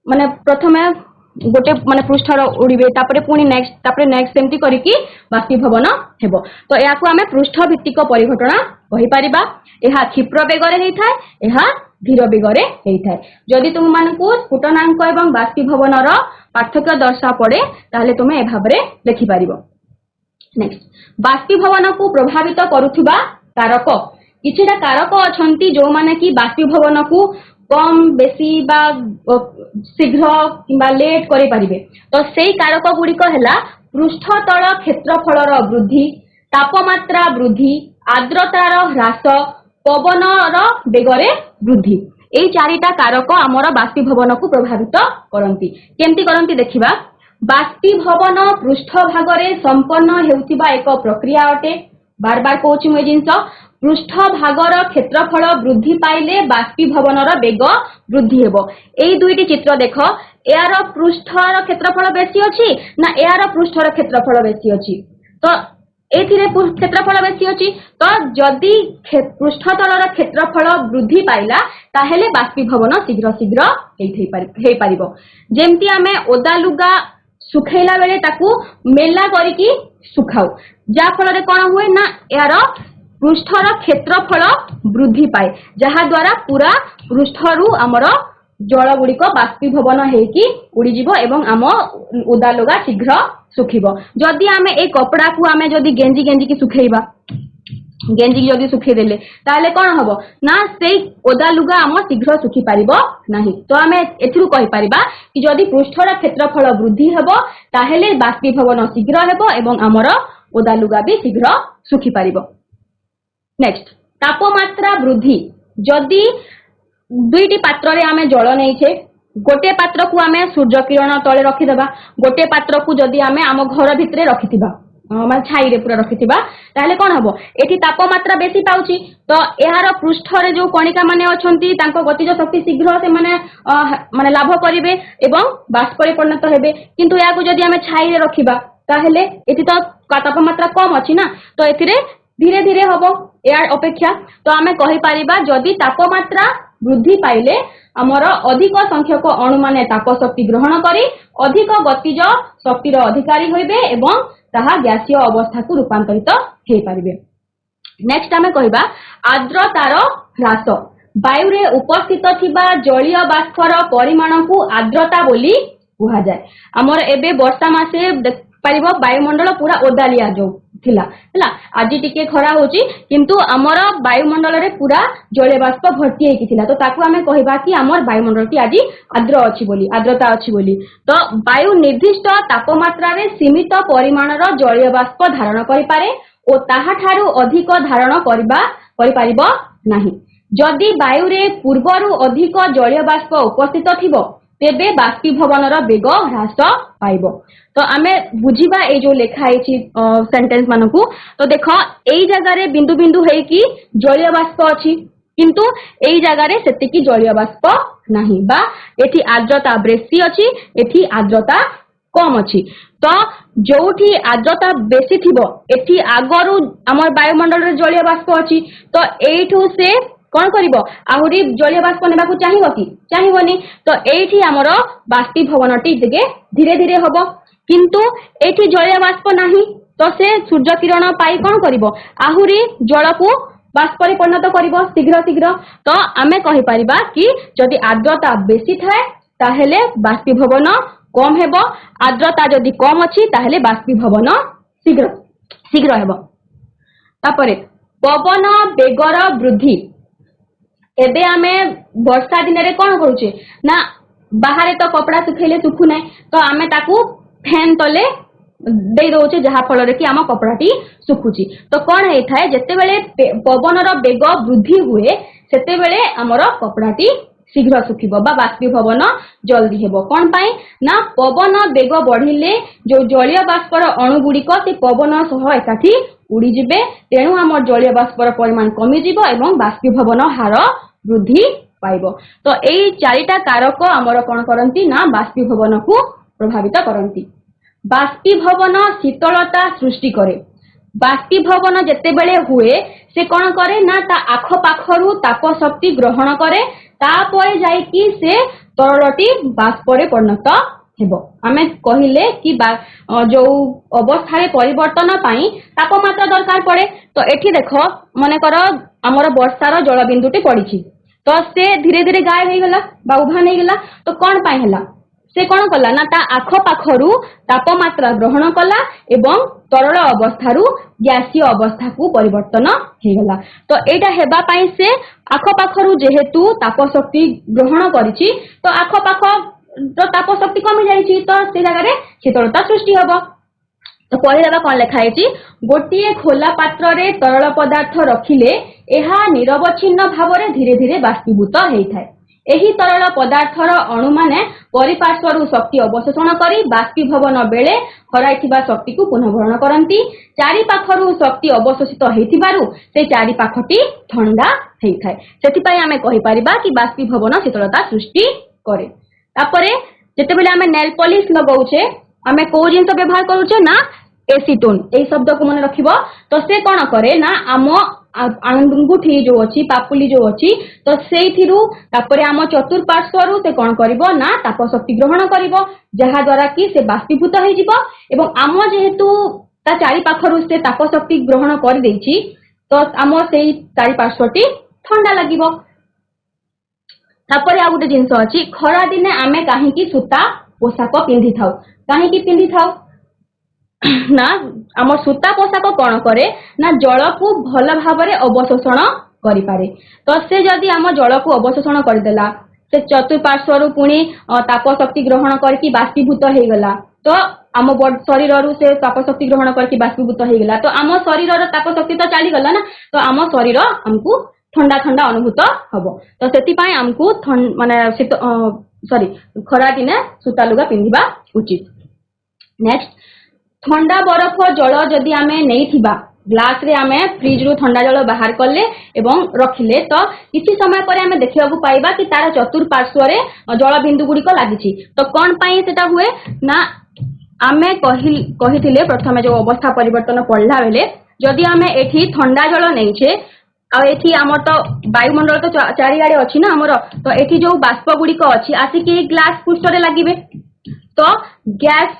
माने प्रथमे गोटे माने पृष्ठर उड़िबे तापरे पुनी नेक्स्ट सेमती करिकी बाष्पीभवन हेबो। तो याकू आमे पृष्ठ भित्तिक परिघटना कहि परिबा। एहा क्षिप्र बेगरे हेइ थाए, एहा धीर बेगरे हेइ थाए। जदि तुम मानकू स्फुटनांक एवं बाष्पीभवनर पार्थक्य दर्शा पड़े ताहले तुमे ए भाबरे लिखि पारिबो। नेक्स्ट बाष्पीभवन को प्रभावित करुथिबा कारक, किछिटा कारक अछंती जो माने कि बाष्पीभवन को कम बेसी बा शीघ्र किंबा लेट करि परिबे। तो सेही कारक गुड़िक हैला पृष्ठतल क्षेत्रफलर वृद्धि, तापमात्रा वृद्धि, आर्द्रतार ह्रास, पवनर बेगरे वृद्धि। एई चारिटा कारक हमर बाष्पीभवन को प्रभावित करंती। केमती करंती देखिबा। बाष्पीभवन पृष्ठ भागरे संपन्न हेउथिबा एक प्रक्रिया अटे। बार बार कहूछि मु ए जिंस, पृष्ठ भागर क्षेत्रफल वृद्धि पाइले बाष्पीभवनर बेग वृद्धि हेबो। एई दुईटी चित्र देख, एयार पृष्ठर क्षेत्रफल बेसी अछि ना एयार पृष्ठर क्षेत्रफल बेसी अछि। तो एथिरे क्षेत्रफल बेसी अछि, तो जदि पृष्ठतलर क्षेत्रफल वृद्धि पाइला ताहेले बाष्पीभवन शीघ्र शीघ्र हेइ पारिबो। जेमती आमे ओदा लुगा सुखैला बेले ताकू मेला करिकी सुखाऊ, जा फल रे कोन हुए ना यार पृष्ठर क्षेत्रफल वृद्धि पाए, जहा द्वारा पूरा पृष्ठरु हमर जल गुड़िक बाष्पीभवन हेकी उड़ी जिवो एवं आम ओदा लुगा शीघ्र सुखिबो। जदि आमे ए कपड़ा को आमे जदि गेंजी गेंजी की सुखैबा, गेंजी जदि सुखै देले ताले कोन हबो ना सेई ओदा लुगा आम शीघ्र सुखी पारिबो नाही। तो आमे एथिरु कहि पारिबा कि जदि पृष्ठर क्षेत्रफल वृद्धि हेबो ताहेले बाष्पीभवन शीघ्र हेबो एवं हमर ओदा लुगा भी शीघ्र सुखी पारिबो। नेक्स्ट तापमात्रा वृद्धि। जदि दुईटी पात्र रे आमे जल नैछे, गोटे पात्र को आमे सूर्य किरण तळे रखि देबा, गोटे पात्र को जदि आमे आम घर भितरे रखिथिबा माने छाई रे पूरा रखिथिबा ताहले कोन हबो एठी तापमात्रा बेसी पाउची। तो एहार पृष्ठ रे जो कणिका माने अछंती तांको गतिज शक्ति शीघ्र से माने लाभ करिवे एवं बाष्प रे परिणत हेबे। किंतु याकू जदि आमे छाई रे रखिबा ताहले एठी तो तापमात्रा कम अछि ना, तो एथिरे धीरे धीरे हम एयर अपेक्षा। तो आम कहीपर जदि तापमात्रा वृद्धि पाइले आमर अधिक संख्यक अणु माने ताप शक्ति ग्रहण करी अधिक गतिज शक्तिर अधिकारी होइबे एवं ताहा गैसीय अवस्था को रूपांतरित हो पारिबे। नेक्स्ट आम कहबा आर्द्रतार ह्रास। वायु रे उपस्थित थिबा जलीय बाष्पर परिमाण को आर्द्रता बोली कुहा जाय। आमर एबे वर्षा मासे पारिबो वायुमंडल पूरा ओदालिया जो थिला हला आज टिके खरा होची किंतु आमर वायुमंडल रे पूरा जलीय बाष्प भर्ती हेकी थिला। तो ताकू आमे कहबा कि आमर वायुमंडल टी आज आर्द्र अछि बोली आर्द्रता अछि बोली। तो वायु निर्दिष्ट तापमात्रा रे सीमित परिमाणर जलीय बाष्प धारण करि पारे ओ ताहा ठारू अधिक धारण करि पारिबो नाही। जदि वायु रे पूर्वरु अधिक जलीय बाष्प उपस्थित थिबो तेबे बाष्पीभवनर बेग ह्रास पाइबो। तो आमे बुझिबा ए जो लेखा आइछि सेंटेंस मानकू। तो देखो एई जगह रे बिंदु बिंदु हे कि जलीय बाष्प अछि किंतु एई जगह रे सेतिकी जलीय बाष्प नाही बा एठी आर्द्रता बेसी अछि एठी आर्द्रता कम अछि। तो जोठी आर्द्रता बेसी थिबो एठी आगरु हमर वायुमंडल रे जलीय बाष्प अछि। तो एठू से कौन करिबो आहुरी जलीय बाष्प नेबाकू चाहिबो कि चाहिबोनी। तो एठी हमर बाष्पीभवनटी धीरे धीरे होबो किंतु एठी जलीय बाष्प नाही। तो से सूर्य किरण पाई कौन करिबो आहुरी जल को बाष्प रे परिणत करिबो शीघ्र शीघ्र। तो आमे कहि परिबा कि जदि आर्द्रता बेसी थाए ताहेले बाष्पीभवन कम हेबो आर्द्रता जदि कम अछि ताहेले बाष्पीभवन शीघ्र शीघ्र हेबो। तापरे पवन बेगर वृद्धि। एबे आमे वर्षा दिन रे कोन करूचे ना बाहर तो कपड़ा सुखैले सुखु नै तो आमे ताकू फैन तले दे दोचे जहा फल रे कि आम कपड़ाटी सुखुची। तो कोन हे थाए जते बेले पवनर बेग वृद्धि हुए सेते बेले हमर कपड़ाटी शीघ्र सुखिबो बा बाष्पीभवन जल्दी हेबो। कोन पाई ना पवन बेग बढ़िले जो जलीय बाष्पर अणु गुड़िक से पवन सह एकाठी उड़ी जिबे तेणु हमर जलीय बाष्पर परिमाण कमी जिवो एवं बाष्पीभवन हार वृद्धि पाइबो। तो एई चारिटा कारक हमर कोन करंती ना बाष्पीभवन को प्रभावित करंती। बाष्पीभवन शीतलता सृष्टि करे। बाष्पीभवन जेते बेले हुए से कोन करे ना ता आख पाखरु ताप शक्ति ग्रहण करे तापरे जाई कि से तरलटी बाष्परे परिणत हेबो। आमे कहिले कि जो अवस्था रे परिवर्तन पाई तापमात्रा दरकार पड़े। तो एठी देखो मने करो हमर वर्षार जल बिंदुटी पड़िछि तो से धीरे धीरे गायब हो गला बा उभा नहीं गला। तो कौन पाई हला से कौन कला ना ता आख पाखरु तापमात्रा ग्रहण कला एवं तरल अवस्थारू गैसीय अवस्था को परिवर्तन हो गला। तो एटा हेबा पाई से आख पाखरु जेहेतु ताप शक्ति ग्रहण करिछि तो आख पाख तो ताप शक्ति कमी जाइछि तो से जगह रे शीतलता सृष्टि हबो। तो पहिले कौन लिखा है गोटे खोला पात्र रे तरल पदार्थ रखिले एहा निरवच्छिन्न भाव रे धीरे धीरे बाष्पीभूत हेइथाय। एही तरल पदार्थर अणु माने परिपार्श्वरु शक्ति अवशोषण करी बाष्पीभवन बेले हराइथिबा शक्ति को पुनर्भरण करंती। चारि पाखरु शक्ति अवशोषित हेइथिबारु से चारि पाखटी ठंडा हेइथाय। सेथिपाई आमे कहि परिबा कि बाष्पीभवन शीतलता सृष्टि करे। तापरे जेतेबेले आमे नेल पॉलिश लगाउछे आमे को जिंस व्यवहार करूछे ना एसीटोन ए शब्द को मन रखिबो। तो से कोन करे ना आमो अंगुठी जो अछि पापुली जो अछि तो सेइथिरु तापरे आम चतुर्पार्श्वरु से कोन करिवो ना ताप शक्ति ग्रहण करिवो जहा द्वारा कि से बाष्पीभूत होई जिवो एवं आम जेहेतु ता चारि पाखरु से ताप शक्ति ग्रहण कर देछि तो आम सेई चारि पार्श्वटी ठंडा लागिवो। तापरे आ गुटे जिंस अछि खरा दिने आमे काहे कि सूता पोशाक पिंधि थाउ काहे कि पिंधि थाउ ना आम सूता पोशाक कौन करे ना जल को भल भाव रे अवशोषण करि पारे। तो से जदि आम जल को अवशोषण करदेला से चतुर्पार्श्वरु पुणी ताप शक्ति ग्रहण करके बाष्पीभूत हो गला तो आम शरीर से ताप शक्ति ग्रहण करके बाष्पीभूत हो गला तो आम शरीर ताप शक्ति तो चली गला ना तो आम शरीर आमको ठंडा ठंडा अनुभूत हबो। तो सेति पई आमको माने सॉरी खरा दिने सूता लुगा पिंधिबा उचित। नेक्स्ट ठंडा बरफ जल जदि आमे नहीं थिबा ग्लास रे आमे फ्रिज रु ठंडा जल बाहर करले एवं रखिले तो किछि समय पर आमे देखिबा पाइबा कि तार चतुर्पार्श्व रे जल बिंदु गुडी को लागिछि। तो कोन पई सेटा हुए ना आमे कहिथिले प्रथमे जो अवस्था परिवर्तन पड़ला बेले जदि आमे एठी ठंडा जल नैछे आ एठी हमर तो वायुमंडल तो चारिआडे अछि ना हमर, तो एठी जो बाष्प गुड़िक अछि आसिकी ग्लास पृष्ठ रे लागिबे, तो गैस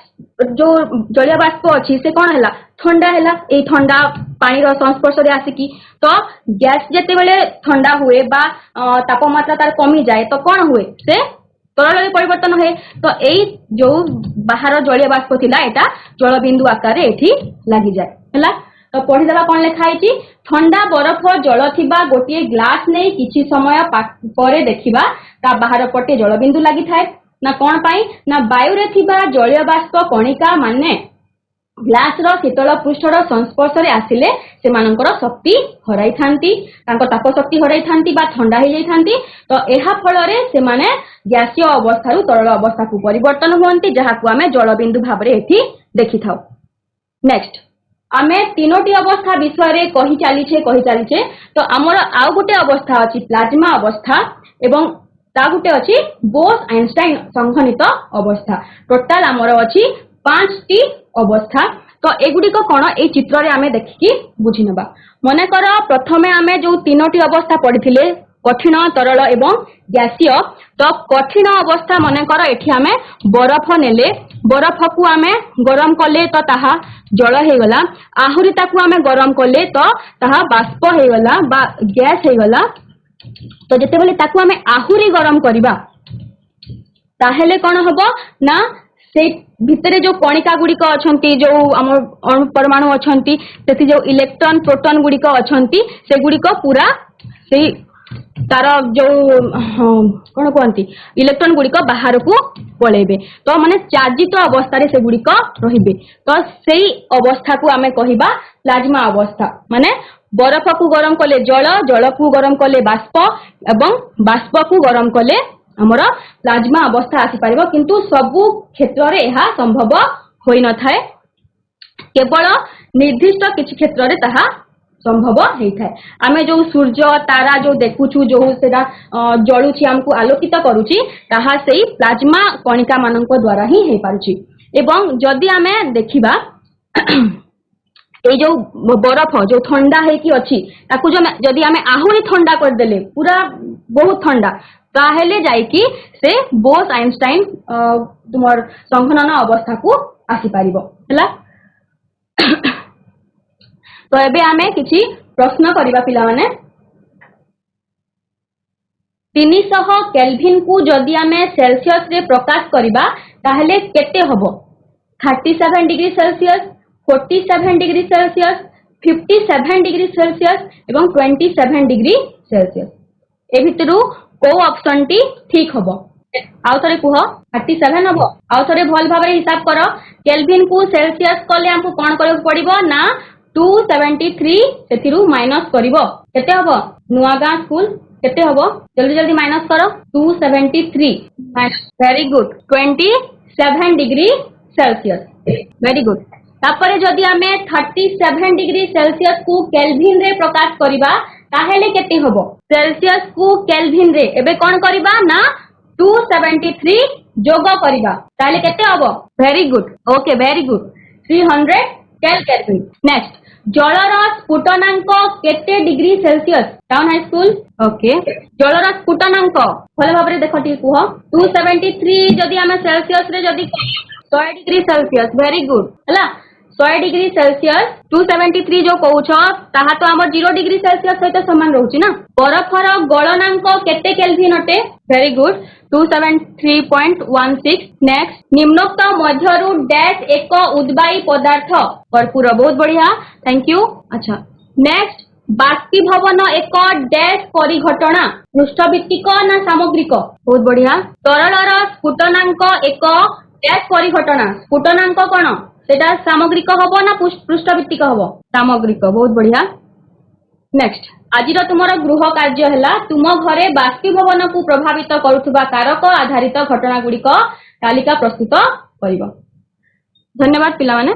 जो जलीय बाष्प अछि से कोन हैला ठंडा हैला, ए ठंडा पानी रो संस्पर्श रे आसिकी, तो गैस जेते बेले ठंडा हुए बा तापमात्रा तार कमी जाए तो कोन हुए से तरल में परिवर्तन है। तो एई जो बाहर जलीय बाष्प थिला एटा जल बिंदु आकार रे एठी लागि जाए हैला। तो पढ़ी देबा कोन लेखा आइची, ठंडा बरफ जल थिबा गोटे ग्लास नै किछि समय परे देखिबा ता बाहर पटे जल बिंदु लागि थाए ना कोन पाई ना वायु रे थिबा जलीय बाष्प कणिका माने ग्लास रो शीतल पृष्ठ रो संस्पर्श रे आसिले सेमानकर शक्ति हराई थांती, तांको ताप शक्ति हराई थांती बा ठंडा हो जाई थांती। तो एहा फल रे सेमाने गैसीय अवस्था रु तरल अवस्था को परिवर्तन होंती, जहा को आमे जल बिंदु भाव रे एठी देखि थाउ। नेक्स्ट आमे तीनोटी अवस्था विषय रे कहि चालिछे। तो हमर आउ गुटे अवस्था अछि प्लाज्मा अवस्था एवं ता गुटे अछि बोस आइंस्टाइन संघनित अवस्था। टोटल हमर अछि 5टी अवस्था। तो एगुडी को कोन ए चित्र रे आमे देखि बुझि नबा। मने कर प्रथमे आमे जो तीनोटी अवस्था पढिथिले कठिन तरल एवं गैसीय, तो कठिन अवस्था मने कर एठी आमे बरफ नेले, बरफ को आमे गरम कले तो ताहा जल हे गला, आहुरी ताकू आमे गरम कले तो ताहा बाष्प हे गला बा गैस हे गला। तो जेते बेले ताकू आमे आहुरी गरम करिबा ताहेले कोन हबो ना से भितरे जो कणिका गुड़िक अछंती, जो हमर अणु परमाणु अछंती, सेति जो इलेक्ट्रॉन प्रोटॉन गुड़िक अछंती से गुड़िक पूरा से तार जो कोन कहंती इलेक्ट्रॉन गुड़िक बाहर को पळेबे। तो माने चार्जित अवस्था रे से गुड़िक रहिबे। तो सेही अवस्था को आमे कहिबा प्लाज्मा अवस्था। माने बरफ को गरम कले जल, जल को गरम कले बाष्प एवं बाष्प को गरम कले हमर प्लाज्मा अवस्था आसी पारिबो, किंतु सबु क्षेत्र रे एहा संभव होई न थाए, केवल निर्दिष्ट किछि क्षेत्र रे ताहा संभव हेई थाए। आमे जो सूर्य तारा जो देखुछु, जो सेदा जळुछि हमकु आलोकित करूछि, ताहा सेही प्लाज्मा कणिका मानक द्वारा ही हेई पारुछि। एवं जदि आमे देखिबा ए जो बरफ जो ठंडा है कि अछि ताकू जो जदि आमे आहुरी ठंडा कर देले पूरा बहुत ठंडा, ताहेले जाई कि से बोस आइंस्टाइन तुमर संघनन अवस्था को आसी पारिबो हैला। तो एबे आमे किछि प्रश्न करिबा पिला माने। 300 केल्विन को जदि आमे सेल्सियस रे प्रकाश करिबा ताहेले केते हबो? 37 degree Celsius, 47 degree Celsius, 57 degree Celsius एवं 27 डिग्री सेल्सियस। ए भितरु को ऑप्शन टी ठीक हबो? आउ थरे कुह 37 हबो। आउ थरे भल भाबरे हिसाब करो। केल्विन को सेल्सियस कले हमको कोन करे पड़िबो ना 273 सेथिरु माइनस करिवो। केते हबो? नुआगां स्कूल केते हबो? जल्दी जल्दी माइनस करो। 273 very good 27 degree Celsius. Very good. तापरे जदि हमें 37 डिग्री सेल्सियस को केल्विन रे प्रकाश करिबा ताहेले केते हबो? सेल्सियस को केल्विन रे एबे कोन करिबा ना 273 जोग करिबा ताहेले केते हबो? Very good. Okay very good 300 kelvin. Next जलर स्फुटनांक केते degree Celsius? Town high school okay. जलर स्फुटनांक भले भाबरे देखो टी कुह 273 जदि हमें सेल्सियस रे जदि 100 डिग्री सेल्सियस। वेरी गुड हला 100 डिग्री सेल्सियस 273 जो कहउछ ताहा तो हमर 0 डिग्री सेल्सियस सहित समान रहउची ना। बरफर गलनांक केते केल्विन अटे? Very good 273.16। नेक्स्ट निम्नोक्त मध्यरु डैश एक उद्बायी पदार्थ कर्पूर। बहुत बढ़िया थैंक यू। अच्छा नेक्स्ट बाष्पीभवन एक डैश परिघटना पृष्ठभित्तिक ना सामग्रिक? बहुत बढ़िया। तरलर स्फुटनांक एक डैश परिघटना स्फुटनांक कोन सेटा सामग्रिक हबो ना पृष्ठभित्तिक हबो? सामग्रिक। बहुत बढ़िया। नेक्स्ट आज तुमर गृह कार्य हैला तुम घरे बाष्पीभवन को प्रभावित करुथुबा कारक आधारित घटना गुड़िक तालिका प्रस्तुत करिवो। धन्यवाद पिला माने।